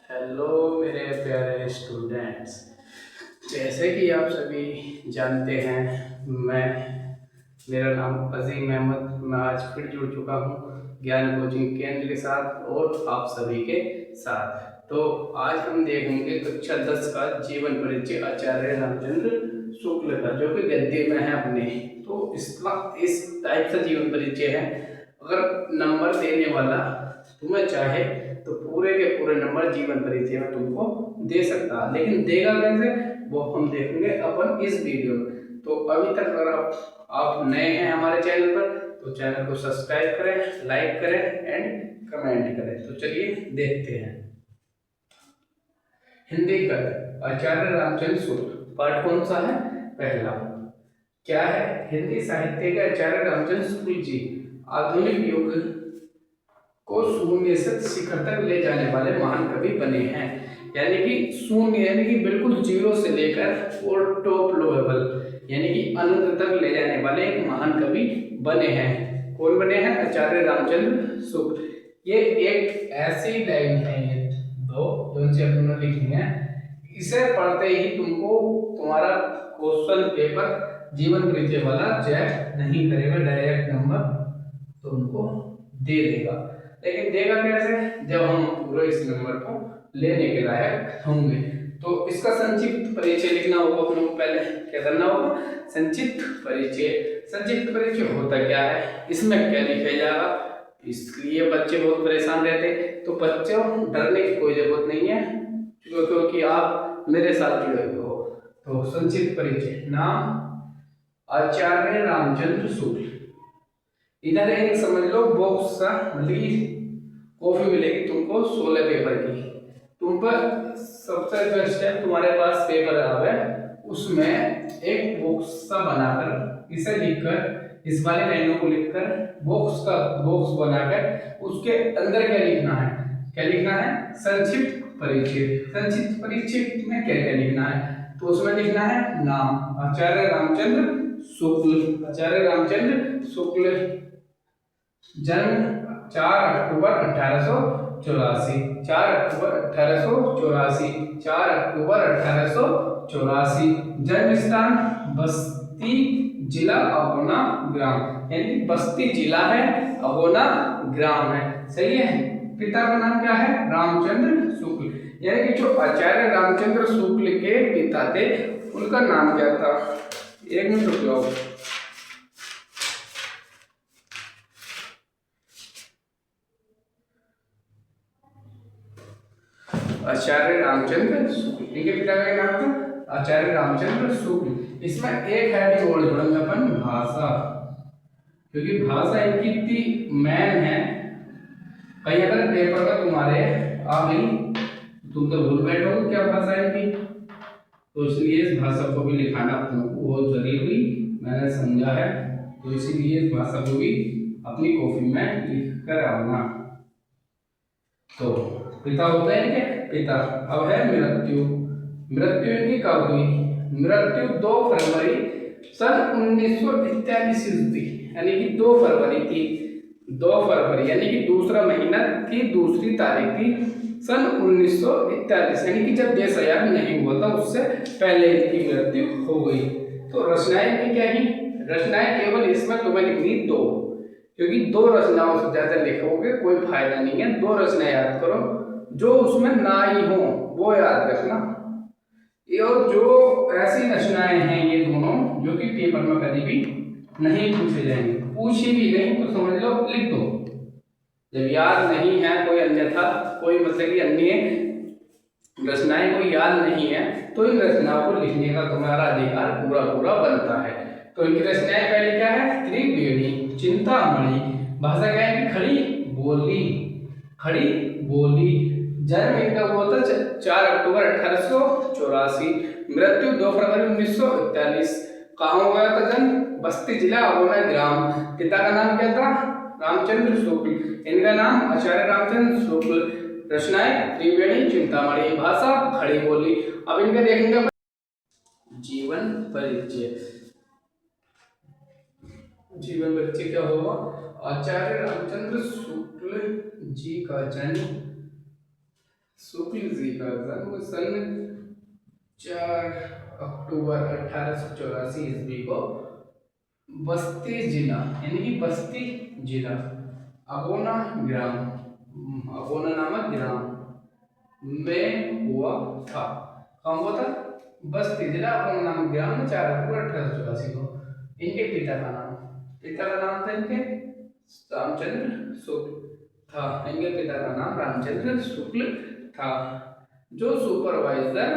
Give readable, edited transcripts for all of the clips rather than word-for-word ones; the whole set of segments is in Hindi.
हेलो मेरे प्यारे स्टूडेंट्स। जैसे कि आप सभी जानते हैं, मैं मेरा नाम अजीम अहमद। मैं आज फिर जुड़ चुका हूँ ज्ञान कोचिंग केंद्र के साथ और आप सभी के साथ। तो आज हम देखेंगे कक्षा 10 का जीवन परिचय आचार्य रामचंद्र शुक्ल का, जो कि गद्य में है अपने। तो इस टाइप का जीवन परिचय है। अगर नंबर देने वाला तुम्हें चाहे तो पूरे के पूरे नंबर जीवन परिचय में तुमको दे सकता है, लेकिन देगा कैसे वो हम देखेंगे अपन इस वीडियो में। तो अभी तक अगर आप नए हैं हमारे चैनल पर तो चैनल को सब्सक्राइब करें, लाइक करें एंड कमेंट करें। तो चलिए देखते हैं। हिंदी का आचार्य रामचंद्र शुक्ल पाठ कौन सा है? पहला। क्या है? हिंदी साहित्य के आचार्य रामचंद्र शुक्ल जी आधुनिक युग को शून्य से शिखर तक ले जाने वाले महान कवि बने हैं। यानी कि शून्य यानी कि बिल्कुल जीरो से लेकर और टॉप लेवल यानी कि अनंत तक ले जाने वाले एक महान कवि बने हैं। कौन बने हैं? आचार्य रामचंद्र शुक्ल। ये एक ऐसी लाइन है, ये दो जो से अपने लिखनी है। इसे पढ़ते ही तुमको तुम्हारा क्वेश्चन पेपर जीवन परिचय वाला चेक नहीं करेगा, डायरेक्ट नंबर तुमको दे देगा। लेकिन देगा कैसे? जब हम पूरे इस नंबर को लेने के लायक होंगे। तो इसका संक्षिप्त परिचय लिखना होगा अपने को। पहले क्या करना होगा? संक्षिप्त परिचय। संक्षिप्त परिचय होता क्या है, इसमें क्या लिखा जाएगा, इसलिए बच्चे बहुत परेशान रहते हैं। तो बच्चों डरने की कोई जरूरत नहीं है, क्योंकि आप मेरे साथ जुड़े हुए हो। तो संक्षिप्त परिचय। नाम आचार्य रामचंद्र शुक्ल। इधर एक समझ लो बॉक्स सा, मतलब कॉफी मिलेगी तुमको 16 पेपर की। तुम पर सबसे फर्स्ट टाइम तुम्हारे पास पेपर आवे, उसमें एक बॉक्स सा बनाकर इसे लिखकर, इस वाले लाइनों को लिखकर बॉक्स बनाकर उसके अंदर क्या लिखना है? क्या लिखना है? संक्षिप्त परिचय। संक्षिप्त परिचय में क्या क्या लिखना है? तो उसमें लिखना है नाम आचार्य रामचंद्र शुक्ल। आचार्य रामचंद्र शुक्ल, जन्म 4 अक्टूबर 1884। 4 अक्टूबर 1884। 4 अक्टूबर 1884। जन्म स्थान बस्ती जिला अगोना ग्राम, यानी कि बस्ती जिला है, अगोना ग्राम है। सही है। पिता का नाम क्या है? रामचंद्र शुक्ल। यानी कि जो आचार्य रामचंद्र शुक्ल के पिता थे उनका नाम क्या था? एक मिनट रुक जाओ। आचार्य रामचंद्र शुक्ल, इनके पिता का क्या नाम था? आचार्य रामचंद्र शुक्ल। इसमें एक हेडिंग और जोड़ेंगे अपन, भाषा, क्योंकि भाषा इनकी इतनी मैन है। कहीं अगर पेपर में तुम्हारे आ गई तुम तो भूल बैठोगे क्या भाषा है इनकी। तो इसलिए इस भाषा को भी लिखाना तुमको बहुत जरूरी मैंने समझा है। तो इसीलिए इस भाषा को भी अपनी कॉपी में लिख कर आना। तो पिता होते हैं इनके पिता। अब है मृत्यु। मृत्यु इनकी कब हुई? मृत्यु 2 फरवरी सन 1941 ईस्वी, यानी कि 2 फरवरी थी। 2 फरवरी यानी कि दूसरा महीना की दूसरी तारीख थी सन 1941, यानी कि जब देश आजाद नहीं हुआ था उससे पहले इनकी मृत्यु हो गई। तो रचनाएं की क्या ही? रचनाएं केवल इसमें तुम्हें लिखनी 2, क्योंकि 2 रचनाओं से ज्यादा लिखोगे कोई फायदा नहीं है। 2 रचनाएं याद करो, जो उसमें ना ही हो वो याद रखना। ये और जो ऐसी रचनाएं हैं ये दोनों जो कि पेपर में कभी भी नहीं पूछे जाएंगे, पूछी भी नहीं तो समझ लो लिख दो। जब याद नहीं है कोई अन्यथा कोई मतलब कि अन्य रचनाएं कोई याद नहीं है तो इन रचनाओं को लिखने का तुम्हारा अधिकार पूरा पूरा बनता है। तो इनकी रचनाएं पहले क्या है? त्रिवेणी, चिंतामणि। भाषा क्या है? खड़ी बोली, खड़ी बोली। जन्म इनका हुआ था 4 अक्टूबर 1884। मृत्यु 2 फरवरी 1941। कहाँ हो गया था जन्म? बस्ती जिला अगोना ग्राम। पिता का नाम क्या था? रामचंद्र शुक्ल। इनका नाम आचार्य रामचंद्र शुक्ल। रचनाएं त्रिवेणी, चिंतामणि। भाषा खड़ी बोली। अब इनका देखेंगे जीवन परिचय। जीवन परिचय क्या होगा? आचार्य रामचंद्र शुक्ल जी का जन्म शुक्ल जी का जन्म सन 4 अक्टूबर 1884 ईस्वी को बस्ती जिला यानी कि बस्ती जिला अगोना ग्राम, अगोना नामक ग्राम में हुआ था। कौन हुआ था? बस्ती जिला अगोना नामक ग्राम में 4 अक्टूबर 1884 को। इनके पिता का नाम था इनके रामचंद्र शुक्ल था। इनके पिता का नाम रामचंद्र शुक्ल था, जो सुपरवाइजर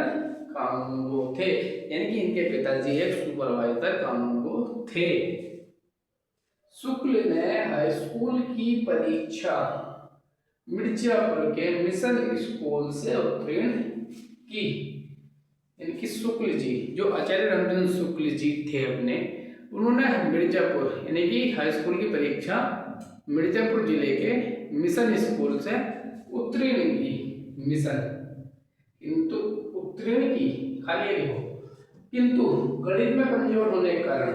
कानूनगो थे। यानी कि इनके पिताजी एक सुपरवाइजर कानूनगो थे। शुक्ल ने हाई स्कूल की परीक्षा मिर्जापुर के मिशन स्कूल से उत्तीर्ण की। इनकी शुक्ल जी, जो आचार्य रामचंद्र शुक्ल जी थे अपने, उन्होंने मिर्जापुर यानी कि हाई स्कूल की परीक्षा मिर्जापुर जिले के मिशन स्कूल से उत्तीर्ण की। मिशन किंतु उत्तीर्ण की, खाली लिखो, किंतु गणित में कमजोर होने के कारण,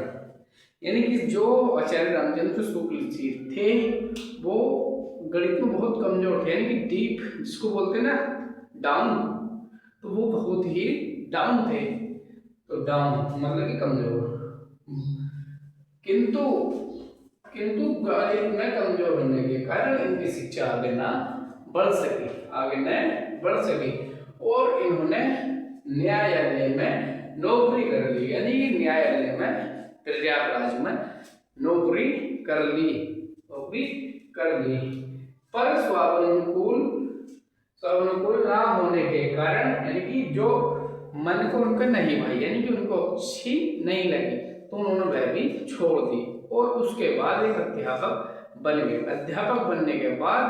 यानी कि जो आचार्य रामचंद्र शुक्ल जी थे वो गणित में बहुत कमजोर थे, यानी कि डीप जिसको बोलते हैं ना डाउन, तो वो बहुत ही डाउन थे। तो डाउन मतलब कि कमजोर। किंतु किंतु गणित में कमजोर होने के कारण इनकी शिक्षा आगे ना बढ़ सकी, आगे न बढ़ सकी, और इन्होंने न्यायालय में नौकरी कर ली। यानी कि न्यायालय में प्रयागराज में नौकरी कर ली, नौकरी कर ली। पर स्वानुकूल ना होने के कारण, यानी कि जो मन को उनका नहीं भाई, यानी कि उनको अच्छी नहीं लगी, तो उन्होंने वह भी छोड़ दी और उसके बाद एक अध्यापक बन गए। अध्यापक बनने के बाद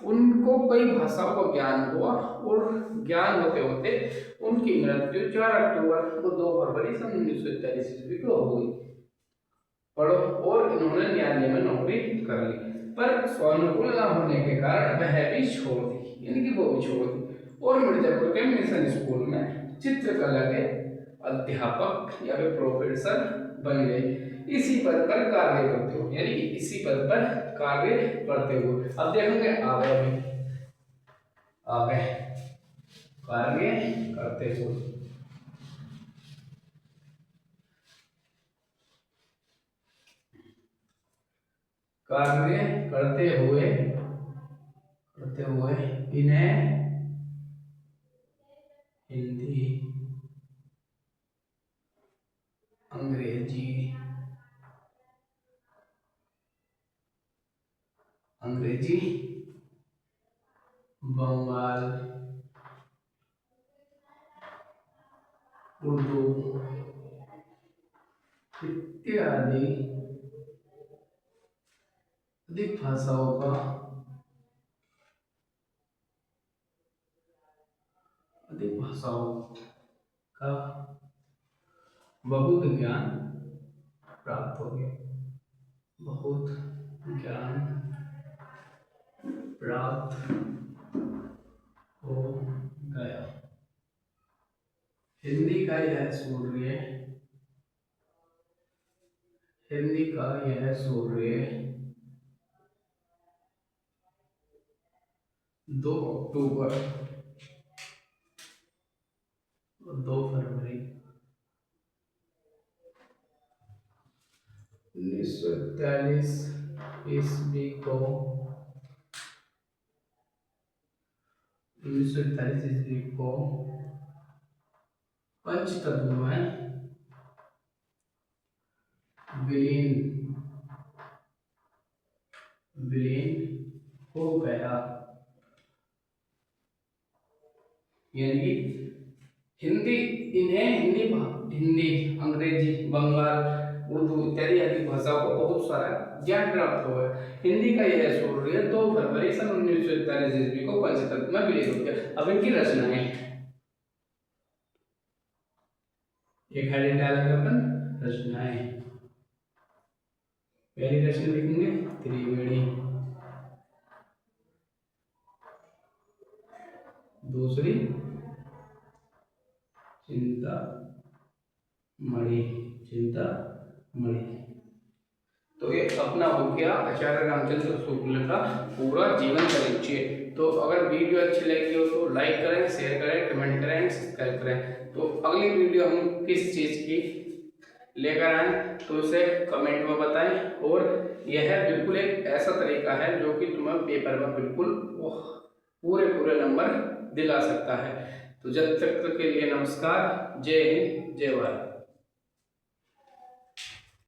उनको कई भाषाओं का ज्ञान हुआ और ज्ञान होते होते उनकी मृत्यु 4 अक्टूबर को 2 फरवरी सन 1943 ईस्वी को हो गई। पढ़ो। और इन्होंने न्यायालय में नौकरी कर ली, पर स्वानुकूल न होने के कारण वह भी छोड़ दी, यानी कि वो भी छोड़ दी, और मिर्जापुर के मिशन स्कूल में चित्रकला के अध्यापक या फिर प्रोफेसर बन गए। इसी पद पर कार्य करते हुए, यानी कि इसी पद पर कार्य करते हुए, अब देखेंगे आगे आगे कार्य करते हुए, कार्य करते हुए इन्हें हिंदी, अंग्रेजी, बंगाल, उर्दू इत्यादि अधिक भाषाओं का बहुत ज्ञान प्राप्त हो गया, बहुत ज्ञान प्राप्त हो गया। हिंदी का यह सूर्य 2 अक्टूबर और 2 फरवरी 1943 ईस्वी को पंचतत्व में विलीन हो गया। यानी हिंदी, हिंदी, अंग्रेजी, बंगाल, उर्दू इत्यादि अधिक भाषाओं को बहुत सारा ज्ञान प्राप्त हुआ है। हिंदी का यह सूर्य 2 फरवरी सन 1941 ईस्वी को पंचतत्व में विलीन हो गया। अब इनकी रचनाएं, एक हेडिंग डालेंगे अपन रचनाएं। पहली रचना लिखेंगे त्रिवेणी, दूसरी चिंतामणि। तो ये अपना हो गया आचार्य रामचंद्र शुक्ल का पूरा जीवन परिचय। तो अगर वीडियो अच्छी लगी हो तो लाइक करें, शेयर करें, कमेंट करें, सब्सक्राइब करें। तो अगली वीडियो हम किस चीज़ की लेकर आए तो उसे कमेंट में बताएं। और यह बिल्कुल एक ऐसा तरीका है जो कि तुम्हें पेपर में बिल्कुल पूरे पूरे नंबर दिला सकता है। तो जब तक के लिए नमस्कार, जय हिंद, जय भारत।